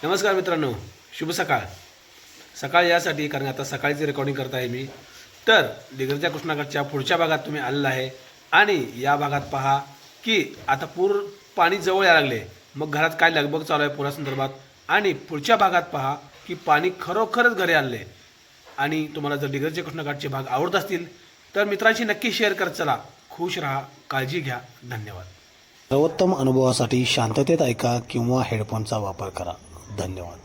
नमस्कार मित्रांनो, शुभ सकाळ. सकाळ यासाठी कारण आता सकाळची रेकॉर्डिंग करत आहे मी. तर दिग्रजच्या कृष्णागडच्या पुढच्या भागात तुम्ही आलेला आहे आणि या भागात पहा की आता पूर पाणी जवळ यायला लागले. मग घरात काय लगबग चालू आहे पुरासंदर्भात आणि पुढच्या भागात पहा की पाणी खरोखरच घरी आले. आणि तुम्हाला जर दिग्रजच्या कृष्णागडचे भाग आवडत असतील तर मित्रांशी नक्की शेअर करत चला. खुश राहा, काळजी घ्या. धन्यवाद. सर्वोत्तम अनुभवासाठी शांततेत ऐका किंवा हेडफोनचा वापर करा. धन्यवाद.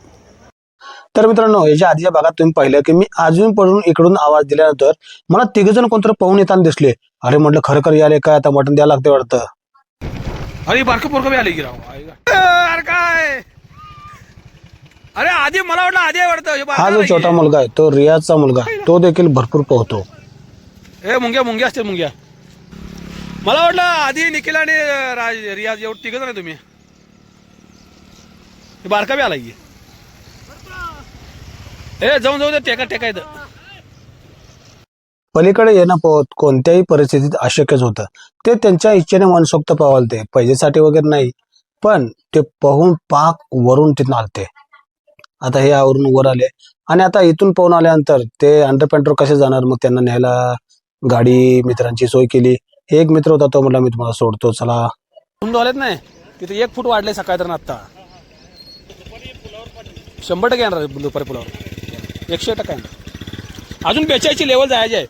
तर मित्रांनो, याच्या आधीच्या भागात तुम्ही पाहिलं की मी अजून पडून इकडून आवाज दिल्यानंतर मला तिघजण कोणतरी पाहून येताना दिसले. अरे म्हटलं खरं याले काय आता मटण द्यायला लागते वाटतं. अरे बारकं पोरकं बी आले की राव. अरे काय, अरे आधी मला वाटलं आधी वाटतं हा जो छोटा मुलगा आहे तो रियाजचा मुलगा, तो देखील भरपूर पोहतो. हे मुंग्या असते मुंग्या. मला वाटलं आधी निखिल आणि रियाज एवढं तिघच नाही तुम्ही. बारका बी आला की. हे जाऊन दे टेका इथं. पलीकडे येणं पोहत कोणत्याही परिस्थितीत अशक्यच होतं. ते त्यांच्या इच्छेने मनसोक्त पावलते, पैजेसाठी वगैरे नाही, पण ते पाहून पाक वरून तिथून आलते. आता हे आवरून वर आले आणि आता इथून पाहून आल्यानंतर ते अंडरपॅन्टवर कसे जाणार. मग त्यांना न्यायला गाडी मित्रांची सोय केली. एक मित्र होता, तो म्हटला मी तुम्हाला सोडतो चला. तुम आलेत नाही तिथे 1 फूट वाढले सकाळी तर आता 100% येणार दुपारी पुलावर 100% येणार. अजून 42ची लेवल जायची आहे.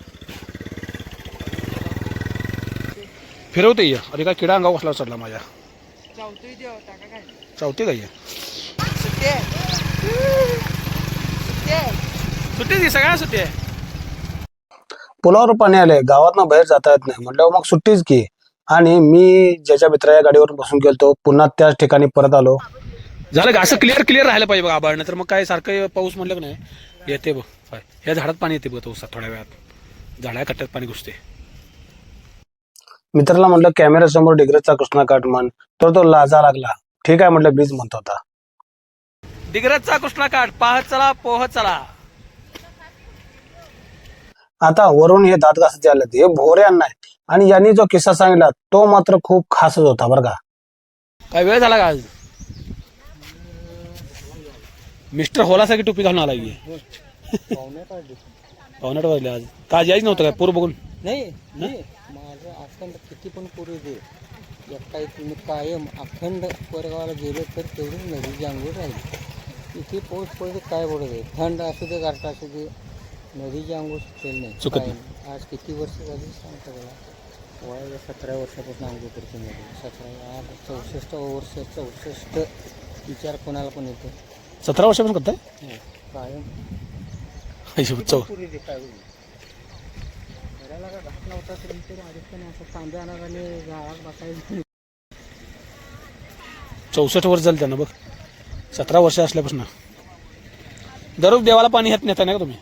फिरवते ये. अरे काय किडा अंगावर बसला चढला माझ्या. चावते काय सुट्टी ती सगळ्या सुट्टी आहे. पुलावर पाणी आले, गावातनं बाहेर जाता येत नाही म्हटलं मग सुट्टीच की. आणि मी ज्याच्या मित्राच्या गाडीवर बसून गेलतो पुन्हा त्याच ठिकाणी परत आलो. झालं असं क्लिअर राहायला पाहिजे बघ आबाळ. तर मग काय सारखं पाऊस म्हटलं की नाही येते बघ. ह्या झाडात पाणी येते बघ पावसात थोड्या वेळात झाडा कट्ट्यात पाणी घुसते. मित्राला म्हटलं कॅमेरा समोर डिग्रजचा कृष्णाकाठ म्हण, तर तो लाजा लागला. ठीक आहे म्हटलं, बीज म्हणत होता. दिग्रजचा कृष्णाकाठ पाहत चला पोहत चला. आता वरून हे दात घासत आले, हे भोऱ्यांना आहे. आणि यांनी जो किस्सा सांगितला तो मात्र खूप खासच होता बरं का. काय वेळ झाला का आज? मिस्टर होलासारखी टोपी घालून आला की. पावण्यात वाजले आज. का यायच नव्हतं काय पूर बघून? नाही माझं अखंड किती पण पूर्वी दे एका तुम्ही कायम अखंड परगावाला गेलो तर तेवढी नदीची अंघोळ राहील. इथे पाऊस पडले काय पडत आहे, थंड असू दे गारठा असू दे, नदीची अंघोळ सुटेल नाही. चुकत कायम. आज किती वर्ष झाली सांगता मला. वयाला 17 वर्षापासून अंघोळ करतो नदी. 17 आज 64 वर्ष 64 विचार कोणाला पण येतो. 17 वर्षापासून करताय कायम चौ पुरी दे काय घराला का घात नव्हता तरी तरी आधी असं तांब्या आणणार आणि गावात बसायचं. 64 वर्ष झालं त्यांना बघ. 17 वर्ष असल्यापासून दररोज देवाला पाणी नेता नाही का तुम्ही?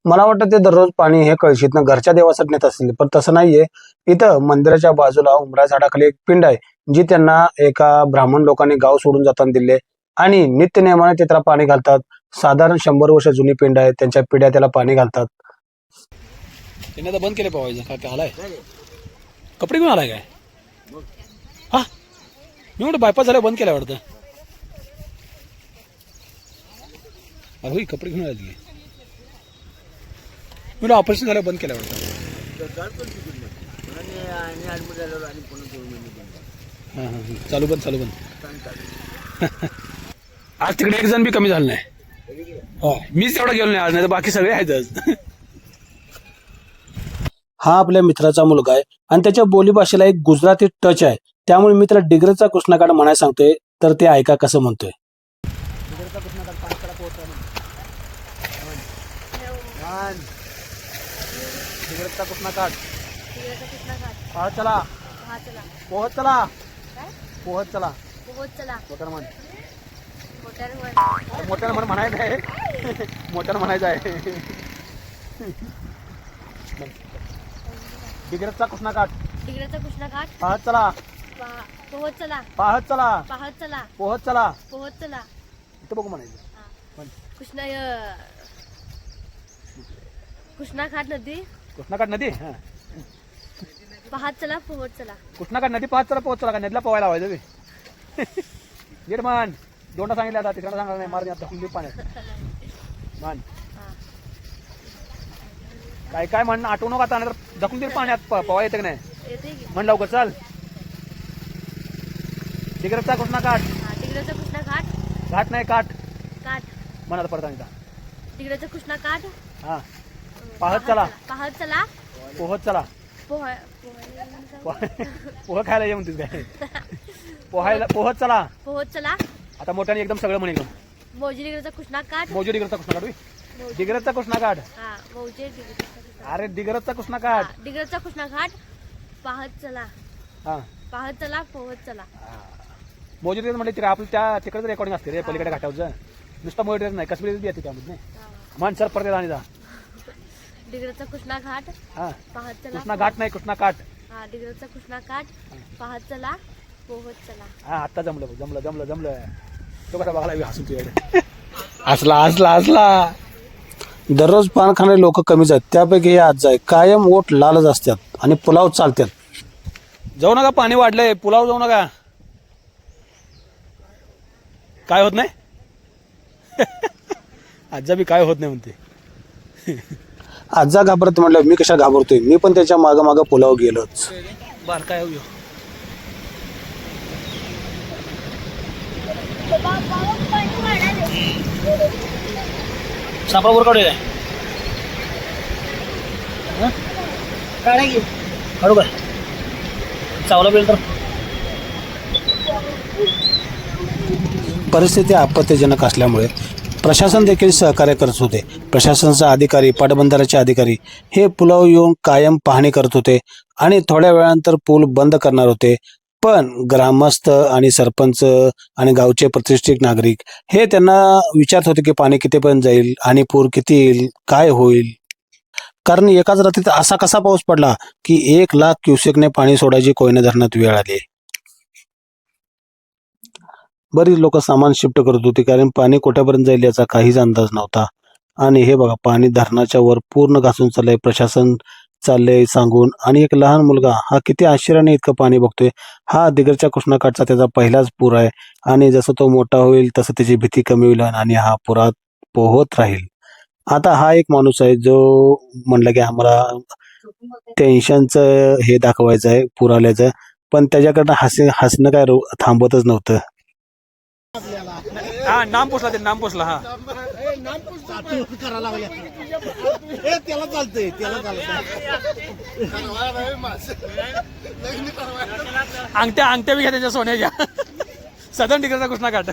मला वाटतं ते दररोज पाणी हे कळशीतनं घरच्या देवासाठी नेत असतील, पण तसं नाहीये. इथं मंदिराच्या बाजूला उमरा झाडाखाली एक पिंड आहे, जी त्यांना एका ब्राह्मण लोकांनी गाव सोडून जाताना दिले आणि नित्य नियमाने ते त्याला पाणी घालतात. साधारण 100 वर्ष जुनी पिंड आहे, त्यांच्या पिढ्या त्याला पाणी घालतात. त्यांनी आता बंद केले पावायचं काय आलाय. कपडे घेऊन आलाय काय? हा मी म्हणतो बायपास झाल्या बंद केल्या वाटतं. अहो कपडे घेऊन आले मी ऑपरेशन झालं बंद केल्या वाटतं. चालू बंद आज तिकडे एक जण बी कमी झालं नाही. हो मीच एवढा गेलो नाही आज, नाही तर बाकी सगळे आहेत आज. हा आपल्या मित्राचा मुलगा आहे आणि त्याच्या बोलीभाषेला एक गुजराती टच आहे. त्यामुळे मी त्याला डिग्रजचा कृष्णाकाठ म्हणायला सांगतोय, तर ते ऐका कसं म्हणतोय. दिग्रजचा कृष्णाकाठ पाहत चला पोहत चला मोठ्यानं म्हणायचं आहे. मोठ्यानं म्हणायचं आहे. दिग्रजचा कृष्णाकाठ पाहत चला पोहत चला इथं बघू म्हणायचं. कृष्णाघाट नदी कृष्णाकाठ नदी. हा पाहत चला पोहत चला. कृष्णाकाठ नदी पाहत चला पोहत चला का नदीला पोहायला लावायचं. नीट म्हण. दोनदा सांगितलं आता तिकडे सांगा नाही मार ढकलून दे पाण्यात मान हा. काय काय म्हणणं आठवू नका आता नाही ढकलून दे पाण्यात पवा येते की नाही येते की म्हण लवकर चाल डिग्रजचा कृष्णा काठ हा तिकडचा कृष्णा घाट घाट नाही काठ काठ म्हण आता परत सांगितलं तिकडचा कृष्णा काठ हां पाहत चला पाहत चला पोहत चला पोहा पोह खायला ये म्हणतेस काय पोहायला पोहत चला पोहत चला आता मोठ्याने एकदम सगळं म्हणे एकदम मौजी तिकडचा कृष्णा काठ मौजे डिग्रजचा कृष्णा काठ डिग्रजचा कृष्णा काठ हा मौजे तिकडचा अरे डिग्रजचा कृष्णा काठ तिकडचा कृष्णा घाट पाहत चला हां पाहत चला पोहत चला मौजे डिग्रज म्हटलं तिकडे आपलं त्या तिकडे रेकॉर्डिंग असते रे पलीकडे घाटावरचं नुसतं मौजे डिग्रज नाही काश्मीर येते त्यामध्ये नाही मान सर परत आणि जा तिकडचा कृष्णा घाट हां पाहत चला कृष्णा घाट नाही कृष्णा काठ हा तिकडचा कृष्णा काठ पाहत चला पोहत चला हां आत्ता जमलं जमलं जमलं जमलं तो कसा बघायला हसून तुझ्याकडे असला दररोज पान खाणारे लोक कमीच आहेत त्यापैकी हे आज आहे कायम ओठ लालच असतात आणि पुलाव चालतात जाऊ नका पाणी वाढलंय पुलाव जाऊ नका काय होत नाही आजा बी काय होत नाही म्हणते आजा घाबरत म्हटलं मी कशा घाबरतोय मी पण त्याच्या मागं मागं पुलाव गेलोच बार काय होऊ सापा वर काढूया काय काढू काय चावला बेल तर परिस्थिती आपत्तीजनक असल्यामुळे प्रशासन देखील सहकार्य करत होते प्रशासनाचे अधिकारी पाटबंधाऱ्याचे अधिकारी हे पुलाव येऊन कायम पाहणी करत होते आणि थोड्या वेळानंतर पूल बंद करणार होते पण ग्रामस्थ आणि सरपंच आणि गावचे प्रतिष्ठित नागरिक हे त्यांना विचारत होते की पाणी कितीपर्यंत जाईल आणि पूर किती येईल काय होईल कारण एकाच रात्रीत असा कसा पाऊस पडला की 1,00,000 क्युसेकने पाणी सोडायची कोयना धरणात वेळ आली बरीच लोक सामान शिफ्ट करत होती कारण पाणी कुठेपर्यंत जाईल याचा काहीच अंदाज नव्हता आणि हे बघा पाणी धरणाच्या वर पूर्ण घासून चाललंय प्रशासन चाललंय सांगून आणि एक लहान मुलगा हा किती आश्चर्याने इतकं पाणी बघतोय हा दिगरच्या कृष्णाकाठचा त्याचा पहिलाच पूर आहे आणि जसं तो मोठा होईल तसं त्याची भीती कमी होईल आणि हा पुरात पोहत राहील आता हा एक माणूस आहे जो म्हणलं की आम्हाला टेन्शनचं हे दाखवायचं आहे पूर आल्याचं पण त्याच्याकडनं हसणं काय थांबतच नव्हतं हा नाम पोचला ते नाम पोचला हा अंगठ्या अंगठ्या बी घ्या त्याच्या सोन्याच्या सदन डिग्रजचा कृष्णा काठ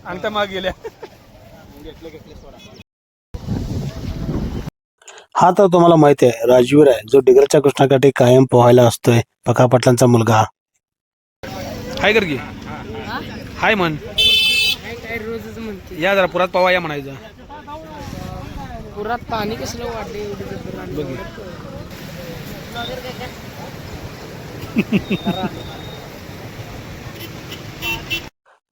अंगठ्या माग गेल्या हा तर तुम्हाला माहिती आहे राजवीर आहे जो डिग्रजच्या कृष्णाकाठी कायम पोहायला असतोय पका पाटलांचा मुलगा हाय कर की हाय म्हण रोजच म्हणते या जरा पुरात पवा या म्हणायचं पुरात पाणी कसलं वाढले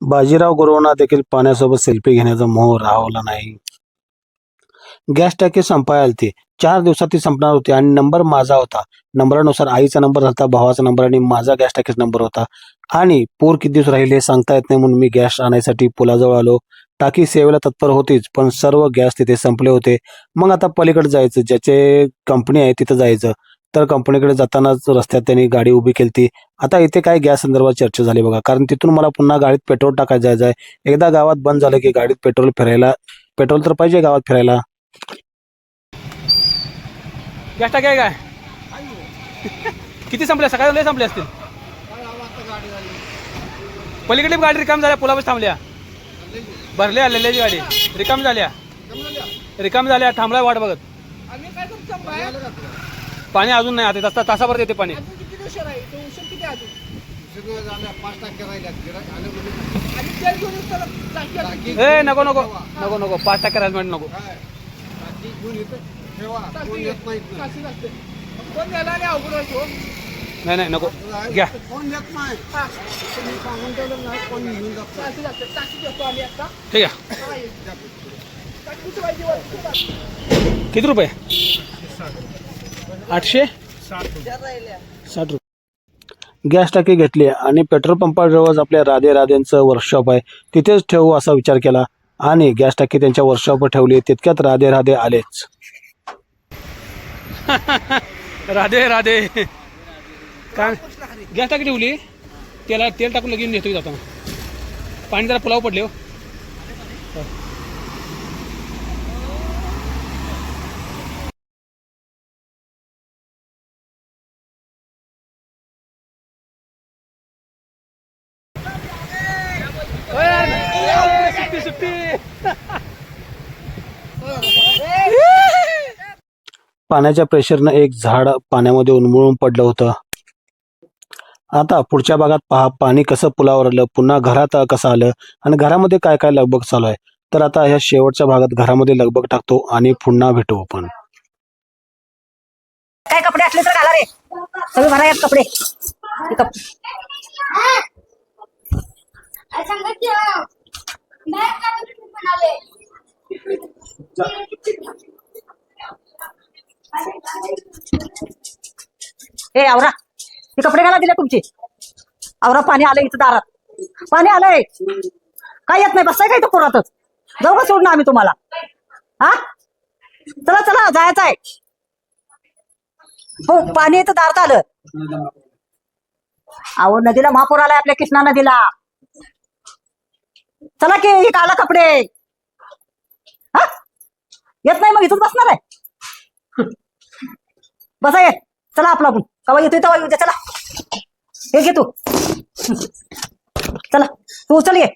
बाजीराव गुरुवांना देखील पाण्यासोबत सेल्फी घेण्याचा मोह राहवला नाही गॅस टाकी संपायला आलती 4 दिवसात ती संपणार होती आणि नंबर माझा होता नंबरानुसार आईचा नंबर होता भावाचा नंबर आणि माझा गॅस टाकीचा नंबर होता आणि पूर किती दिवस राहील हे सांगता येत नाही म्हणून मी गॅस आणायसाठी पुलाजवळ आलो टाकी सेवेला तत्पर होतीच पण सर्व गॅस तिथे संपले होते मग आता पलीकडे जायचं ज्याचे कंपनी आहे तिथं जायचं तर कंपनीकडे जातानाच रस्त्यात त्यांनी गाडी उभी केली आता इथे काय गॅस संदर्भात चर्चा झाली बघा कारण तिथून मला पुन्हा गाडीत पेट्रोल टाकायचं जायचं आहे एकदा गावात बंद झालं की गाडीत पेट्रोल तर पाहिजे गावात फिरायला गॅस टाकी आहे काय किती संपल्या सकाळी लय संपले असतील पलीकडे गाडी रिकाम झाल्या पुलावर थांबल्या भरले आलेल्याची गाडी रिकाम झाल्या थांबलाय वाट बघत पाणी अजून नाही आता तासाभर येते पाणी ए नको 5% हॅजमेंट नको नाही नको घ्या ठीक आहे किती रुपये 860 रुपये गॅस टाकी घेतली आणि पेट्रोल पंपाजवळच आपल्या राधे राधेंचं वर्कशॉप आहे तिथेच ठेवू असा विचार केला आणि गॅस टाकी त्यांच्या वर्कशॉपवर ठेवली. तितक्यात राधे राधे आलेच. राधे राधे. काय गॅस टाकी ठेवली, त्याला तेल टाकून लगेच नेतो जाताना. पाणी जरा पुलाव पडले हो. सुट्टी सुट्टी. पाण्याच्या प्रेशरनं एक झाड पाण्यामध्ये उन्मळून पडलं होतं. आता पुढच्या भागात पहा पाणी कसं पुलावर आलं, पुन्हा घरात कसं आलं आणि घरामध्ये काय काय लगबग चालू आहे. तर आता ह्या शेवटच्या भागात घरामध्ये लगबग टाकतो आणि पुन्हा भेटू आपण. काय कपडे असले तर घाला रे, सगळे भरा यात कपडे. हे ए आवरा, हे कपडे घाला दिले तुमचे. आवरा, पाणी आलंय इथं दारात, पाणी आलंय. काय येत नाही, बसाय काय इथं पुरातच. जाऊ का सोडणं आम्ही तुम्हाला? हा चला चला, जायचं आहे. हो, पाणी इथं दारात आलं. अहो, नदीला महापूर आलाय आपल्या कृष्णा नदीला. चला की, हे काला कपडे. हा येत नाही मग इथून बसणार आहे. बसा येत. चला आपला आपण कवा येतोय तेव्हा येऊ द्या. चला हे घे तू. चला तू चल ये.